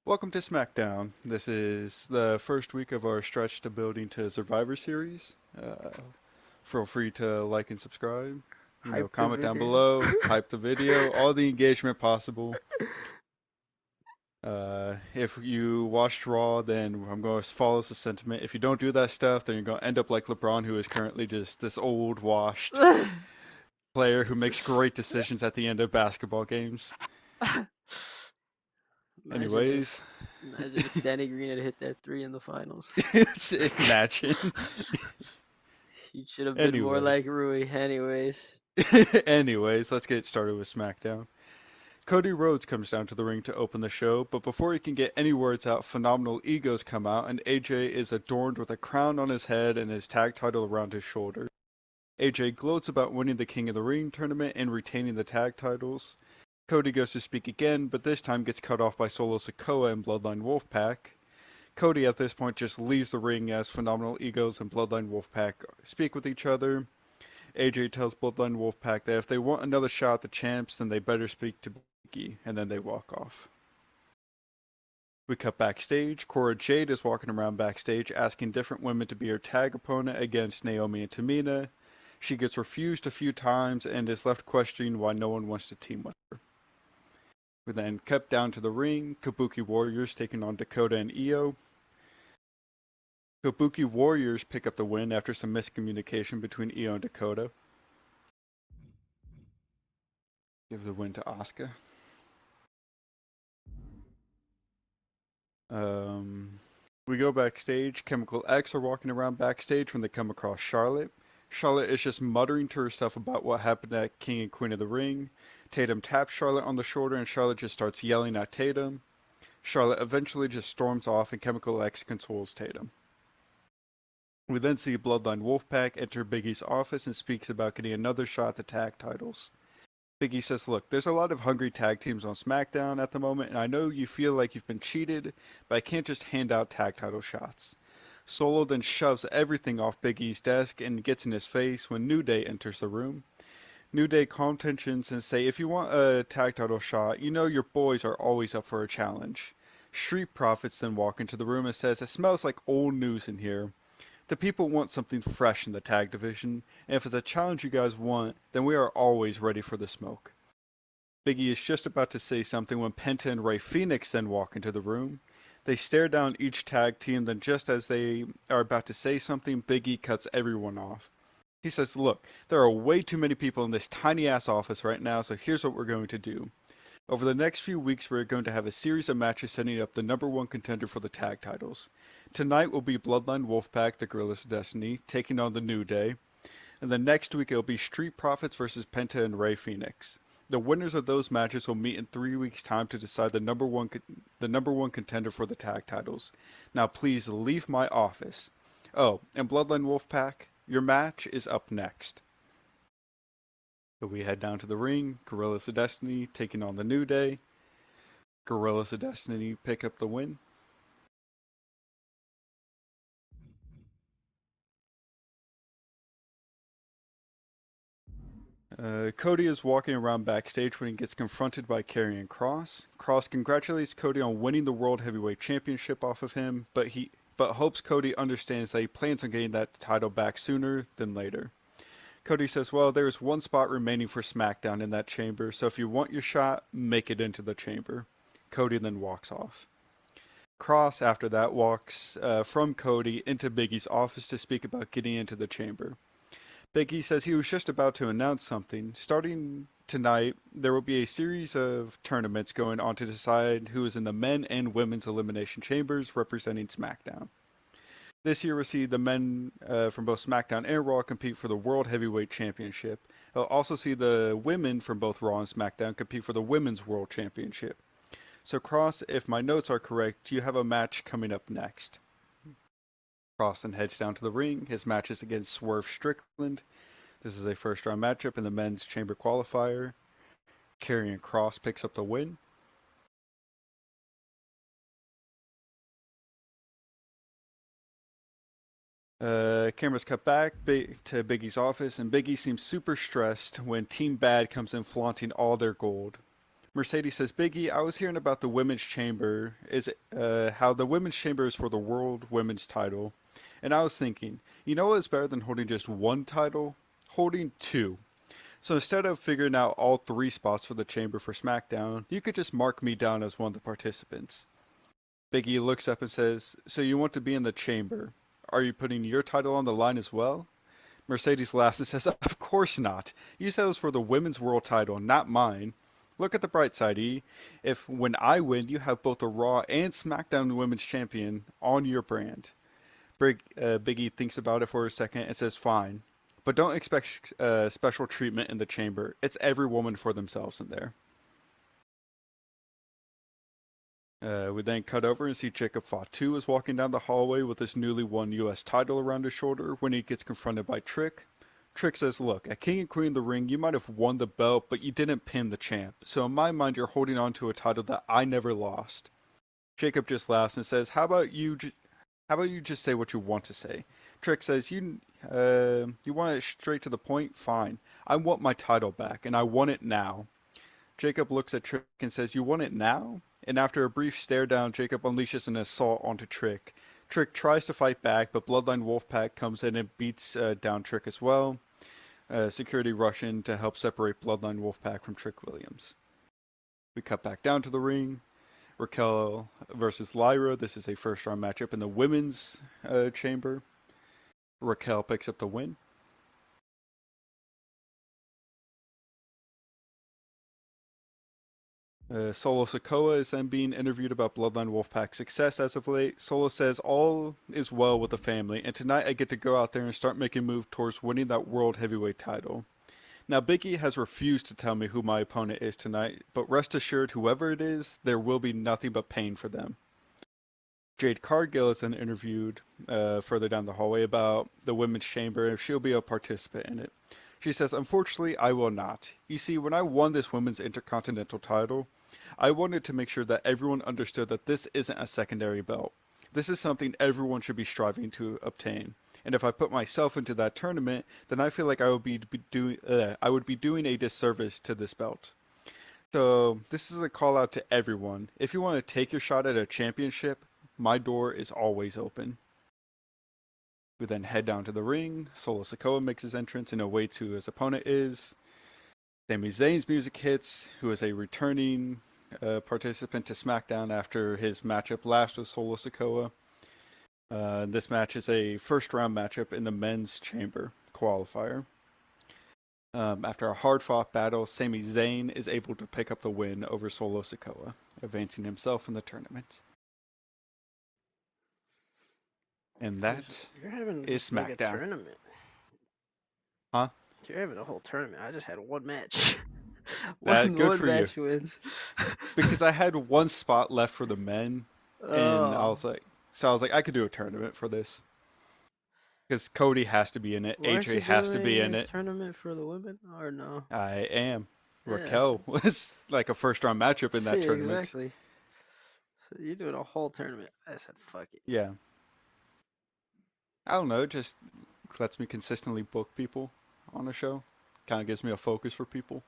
Welcome to SmackDown. This is the first week of our stretch to building to Survivor Series. Feel free to like and subscribe. Hype the Comment down video. below, hype the video, all the engagement possible. If you watched Raw, then I'm going to follow the sentiment. If you don't do that stuff, then you're going to end up like LeBron, who is currently just this old, washed player who makes great decisions at the end of basketball games. imagine Anyways, if imagine if Danny Green had hit that three in the finals. imagine. He should have been more Anyway. like Rui. Anyways. Anyways, let's get started with SmackDown. Cody Rhodes comes down to the ring to open the show, but before he can get any words out, phenomenal egos come out, and AJ is adorned with a crown on his head and his tag title around his shoulder. AJ gloats about winning the King of the Ring tournament and retaining the tag titles. Cody goes to speak again, but this time gets cut off by Solo Sikoa and Bloodline Wolfpack. Cody at this point just leaves the ring as Phenomenal Egos and Bloodline Wolfpack speak with each other. AJ tells Bloodline Wolfpack that if they want another shot at the champs, then they better speak to Biggie, and then they walk off. We cut backstage. Cora Jade is walking around backstage asking different women to be her tag opponent against Naomi and Tamina. She gets refused a few times and is left questioning why no one wants to team with her. We then cut down to the ring. Kabuki Warriors taking on Dakota and Io. Kabuki Warriors pick up the win after some miscommunication between Io and Dakota. Give the win to Asuka. Um, we go backstage. Chemical X are walking around backstage when they come across Charlotte. Charlotte is just muttering to herself about what happened at King and Queen of the Ring. Tatum taps Charlotte on the shoulder and Charlotte just starts yelling at Tatum. Charlotte eventually just storms off and Chemical X consoles Tatum. We then see Bloodline Wolfpack enter Biggie's office and speaks about getting another shot at the tag titles. Biggie says, look, there's a lot of hungry tag teams on SmackDown at the moment, and I know you feel like you've been cheated, but I can't just hand out tag title shots. Solo then shoves everything off Big E's desk and gets in his face when New Day enters the room. New Day calm tensions and say, if you want a tag title shot, you know your boys are always up for a challenge. Street Profits then walk into the room and says, it smells like old news in here. The people want something fresh in the tag division, and if it's a challenge you guys want, then we are always ready for the smoke. Biggie is just about to say something when Penta and Ray Phoenix then walk into the room. They stare down each tag team, then just as they are about to say something, Biggie cuts everyone off. He says, look, there are way too many people in this tiny ass office right now, so here's what we're going to do. Over the next few weeks, we're going to have a series of matches setting up the number one contender for the tag titles. Tonight will be Bloodline Wolfpack, the Gorillas of Destiny, taking on the New Day. And then next week, it'll be Street Profits versus Penta and Ray Phoenix. The winners of those matches will meet in 3 weeks' time to decide the number one contender for the tag titles. Now, please leave my office. Oh, and Bloodline Wolfpack, your match is up next. So we head down to the ring. Gorillas of Destiny taking on the New Day. Gorillas of Destiny pick up the win. Cody is walking around backstage when he gets confronted by Karrion Kross. Kross congratulates Cody on winning the World Heavyweight Championship off of him, but hopes Cody understands that he plans on getting that title back sooner than later. Cody says, well, there's one spot remaining for SmackDown in that chamber, so if you want your shot, make it into the chamber. Cody then walks off. Kross, after that, walks from Cody into Biggie's office to speak about getting into the chamber. Biggie says he was just about to announce something. Starting tonight, there will be a series of tournaments going on to decide who is in the men and women's elimination chambers representing SmackDown. This year, we'll see the men from both SmackDown and Raw compete for the World Heavyweight Championship. We'll also see the women from both Raw and SmackDown compete for the Women's World Championship. So, Kross, if my notes are correct, you have a match coming up next. Kross then heads down to the ring. His match is against Swerve Strickland. This is a first round matchup in the men's chamber qualifier. Karrion Kross picks up the win. Cameras cut back to Biggie's office, and Biggie seems super stressed when Team Bad comes in flaunting all their gold. Mercedes says, Biggie, I was hearing about the women's chamber. Is it, how the women's chamber is for the world women's title. And I was thinking, you know what is better than holding just one title? Holding two. So instead of figuring out all three spots for the chamber for SmackDown, you could just mark me down as one of the participants. Biggie looks up and says, so you want to be in the chamber. Are you putting your title on the line as well? Mercedes laughs and says, of course not. You said it was for the women's world title, not mine. Look at the bright side, E. If when I win, you have both the Raw and SmackDown Women's Champion on your brand. Big E thinks about it for a second and says, fine. But don't expect special treatment in the chamber. It's every woman for themselves in there. We then cut over and see Jacob Fatu is walking down the hallway with his newly won US title around his shoulder when he gets confronted by Trick. Trick says, look, at King and Queen of the Ring, you might have won the belt, but you didn't pin the champ. So in my mind, you're holding on to a title that I never lost. Jacob just laughs and says, how about you just say what you want to say? Trick says, you want it straight to the point? Fine. I want my title back, and I want it now. Jacob looks at Trick and says, you want it now? And after a brief stare down, Jacob unleashes an assault onto Trick. Trick tries to fight back, but Bloodline Wolfpack comes in and beats down Trick as well. Security rush in to help separate Bloodline Wolfpack from Trick Williams. We cut back down to the ring. Raquel versus Lyra. This is a first round matchup in the women's chamber. Raquel picks up the win. Solo Sikoa is then being interviewed about Bloodline Wolfpack's success as of late. Solo says all is well with the family, and tonight I get to go out there and start making move towards winning that World Heavyweight title. Now, Big E has refused to tell me who my opponent is tonight, but rest assured, whoever it is, there will be nothing but pain for them. Jade Cargill is then interviewed further down the hallway about the women's chamber and if she'll be a participant in it. She says, unfortunately, I will not. You see, when I won this women's intercontinental title, I wanted to make sure that everyone understood that this isn't a secondary belt. This is something everyone should be striving to obtain. And if I put myself into that tournament, then I feel like I would be doing a disservice to this belt. So this is a call out to everyone. If you want to take your shot at a championship, my door is always open. We then head down to the ring. Solo Sikoa makes his entrance and awaits who his opponent is. Sami Zayn's music hits, who is a returning participant to SmackDown after his matchup last with Solo Sikoa. This match is a first round matchup in the men's chamber qualifier. After a hard fought battle, Sami Zayn is able to pick up the win over Solo Sikoa, advancing himself in the tournament. And that You're having is just like a SmackDown. tournament. Huh? You're having a whole tournament. I just had one match. Good one for you. match wins. Because I had one spot left for the men, and Oh, I was like, I could do a tournament for this. Because Cody has to be in it, weren't AJ you has to be doing in a it. tournament for the women or no? I am. Yeah, so, Raquel was like a first round matchup in that see tournament. exactly. So you're doing a whole tournament. I said, fuck it. Yeah. I don't know, it just lets me consistently book people on a show. Kind of gives me a focus for people.